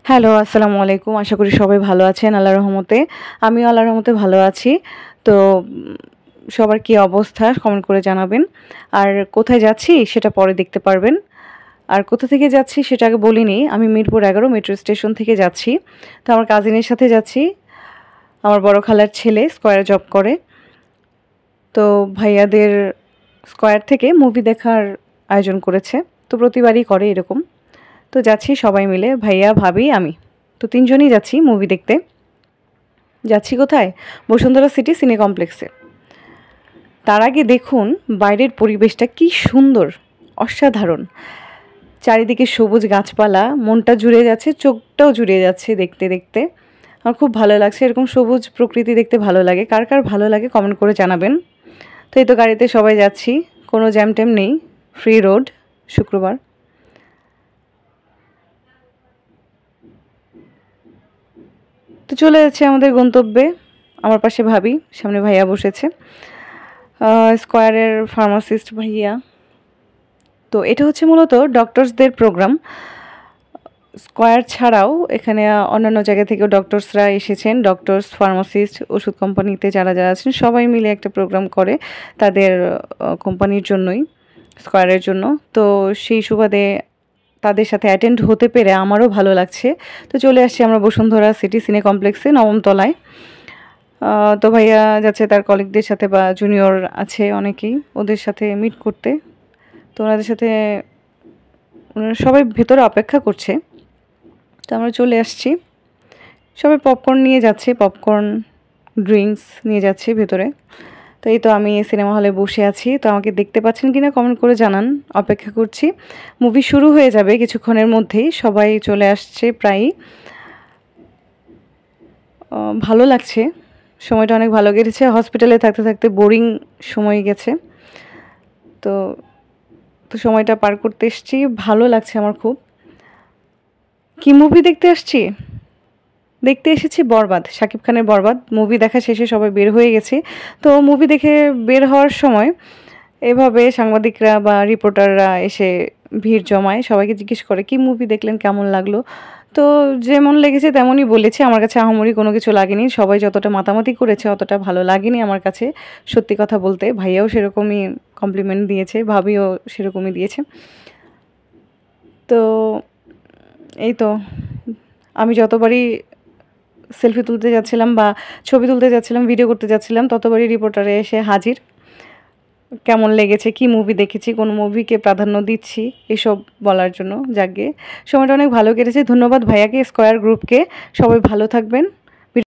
Hello, আসসালামু আলাইকুম। আশা করি সবাই ভালো আছেন আল্লাহর রহমতে। আমিও আল্লাহর রহমতে ভালো আছি। তো সবার কি অবস্থা কমেন্ট করে জানাবেন। আর কোথায় যাচ্ছি সেটা পরে দেখতে পারবেন। আর কোথা থেকে যাচ্ছি সেটা আগে বলিনি। আমি মিরপুর ১১ মেট্রো স্টেশন থেকে যাচ্ছি। তো আমার কাজিনের সাথে যাচ্ছি। আমার বড় খালার ছেলে স্কয়ারে জব করে। তো ভাইয়াদের স্কয়ার থেকে মুভি দেখার আয়োজন করেছে। তো প্রতিবারই করে এরকম। তো যাচ্ছি সবাই মিলে ভাইয়া, ভাবি, আমি। তো ৩ জনই যাচ্ছি মুভি দেখতে। যাচ্ছি কোথায়? বসুন্ধরা সিটি সিনে কমপ্লেক্সে। তার আগে দেখুন বাইরের পরিবেশটা কি সুন্দর, অসাধারণ। চারিদিকে সবুজ গাছপালা, মনটা জুড়ে যাচ্ছে, চোখটাও জুড়িয়ে যাচ্ছে দেখতে, দেখতে। আমার খুব ভালো লাগছে, এরকম সবুজ প্রকৃতি দেখতে ভালো লাগে। কার, কার ভালো লাগে কমেন্ট করে জানাবেন। তো এই তো গাড়িতে সবাই যাচ্ছি, কোনো জ্যাম-ট্যাম নেই, ফ্রি রোড, শুক্রবার। তো চলে যাচ্ছি আমাদের গন্তব্যে। আমার পাশে ভাবি, সামনে ভাইয়া বসেছে। স্কয়ারের ফার্মাসিস্ট ভাইয়া। তো এটা হচ্ছে মূলত ডক্টরসদের প্রোগ্রাম। স্কয়ার ছাড়াও এখানে অন্যান্য জায়গা থেকেও ডক্টরসরা এসেছেন। ডক্টরস, ফার্মাসিস্ট, ওষুধ কোম্পানিতে যারা আছেন সবাই মিলে একটা প্রোগ্রাম করে তাদের কোম্পানির জন্যই, স্কয়ারের জন্য। তো সেই সুবাদে তাদের সাথে অ্যাটেন্ড হতে পেরে আমারও ভালো লাগছে। তো চলে আসছি আমরা বসুন্ধরা সিটি সিনে কমপ্লেক্সে, ৯ম তলায়। তো ভাইয়া যাচ্ছে তার কলিগদের সাথে বা জুনিয়র আছে অনেকেই, ওদের সাথে মিট করতে। তো ওনাদের সাথে ওনারা সবাই ভেতরে অপেক্ষা করছে। তো আমরা চলে আসছি। সবাই পপকর্ন নিয়ে যাচ্ছে, পপকর্ন, ড্রিঙ্কস নিয়ে যাচ্ছে ভেতরে। তো এই তো আমি সিনেমা হলে বসে আছি। তো আমাকে দেখতে পাচ্ছেন কিনা কমেন্ট করে জানান। অপেক্ষা করছি। মুভি শুরু হয়ে যাবে কিছুক্ষণের মধ্যেই। সবাই চলে আসছে প্রায়ই। ভালো লাগছে। সময়টা অনেক ভালো কেটেছে। হসপিটালে থাকতে, থাকতে বোরিং সময় গেছে। তো তো সময়টা পার করতে এসেছি। ভালো লাগছে আমার খুব। কি মুভি দেখতে আসছি? দেখতে এসেছি বরবাদ, শাকিব খানের বরবাদ। মুভি দেখা শেষে সবাই বের হয়ে গেছি। তো মুভি দেখে বের হওয়ার সময় এভাবে সাংবাদিকরা বা রিপোর্টাররা এসে ভিড় জমায়। সবাইকে জিজ্ঞেস করে, "কি মুভি দেখলেন? কেমন লাগলো?" তো যেমন লেগেছে তেমনই বলেছি। আমার কাছে আহামরি কোনো কিছু লাগেনি। সবাই যতটা মাতামাতি করেছে অতটা ভালো লাগেনি আমার কাছে, সত্যি কথা বলতে। ভাইয়াও সেরকমই কমপ্লিমেন্ট দিয়েছে, ভাবিও সেরকমই দিয়েছে। তো এই তো আমি যতবারই সেলফি তুলতে যাচ্ছিলাম বা ছবি তুলতে যাচ্ছিলাম, ভিডিও করতে যাচ্ছিলাম, ততবারই রিপোর্টারে এসে হাজির। কেমন লেগেছে, কি মুভি দেখেছি, কোন মুভিকে প্রাধান্য দিচ্ছি, এসব বলার জন্য। যাকগে, সময়টা অনেক ভালো কেটেছে। ধন্যবাদ ভাইয়াকে, স্কয়ার গ্রুপকে। সবাই ভালো থাকবেন।